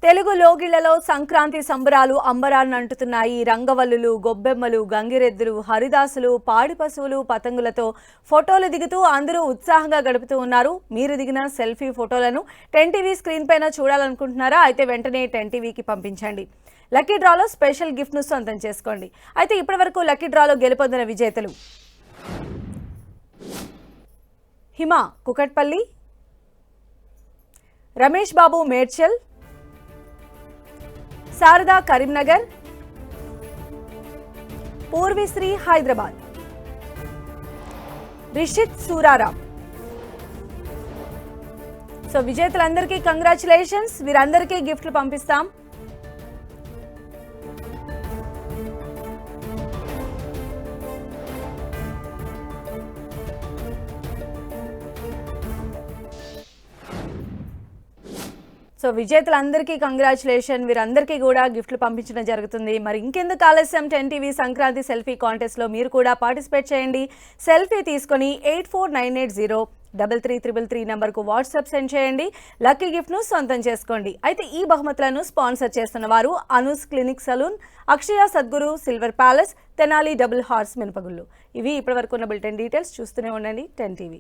తెలుగు లోగిళ్లలో సంక్రాంతి సంబరాలు అంబరాన్ని అంటుతున్నాయి. రంగవల్లులు, గొబ్బెమ్మలు, గంగిరెద్దులు, హరిదాసులు, పాడి పశువులు, పతంగులతో ఫోటోలు దిగుతూ అందరూ ఉత్సాహంగా గడుపుతూ ఉన్నారు. మీరు దిగిన సెల్ఫీ ఫోటోలను 10TV స్క్రీన్ పైన చూడాలనుకుంటున్నారా? అయితే వెంటనే 10TVకి పంపించండి. లక్కీ డ్రాలో స్పెషల్ గిఫ్ట్ ను సొంతం చేసుకోండి. అయితే ఇప్పటివరకు లక్కీ డ్రాలో గెలుపొందిన విజేతలు: హిమ కుకట్పల్లి, రమేష్ బాబు మేడ్చల్, శారదా కరీంనగర్, పూర్విశ్రీ హైదరాబాద్, రిషిత్ సూరారాం. సో విజేతలందరికీ కంగ్రాచులేషన్స్. వీరందరికీ గిఫ్ట్లు పంపిస్తాం. సో విజేతలందరికీ కంగ్రాచులేషన్. వీరందరికీ కూడా గిఫ్ట్లు పంపించడం జరుగుతుంది. మరి ఇంకెందుకు ఆలస్యం, 10TV సంక్రాంతి సెల్ఫీ కాంటెస్ట్లో మీరు కూడా పార్టిసిపేట్ చేయండి. సెల్ఫీ తీసుకొని 8498033333 నెంబర్కు వాట్సాప్ సెండ్ చేయండి. లక్కీ గిఫ్ట్ను సొంతం చేసుకోండి. అయితే ఈ బహుమతులను స్పాన్సర్ చేస్తున్న వారు Anu's clinic salon, Akshaya Sadguru, silver palace, Tenali double horse మినపగుళ్ళు. ఇవి ఇప్పటివరకు ఉన్న బులెటిన్ డీటెయిల్స్. చూస్తూనే ఉండండి 10TV.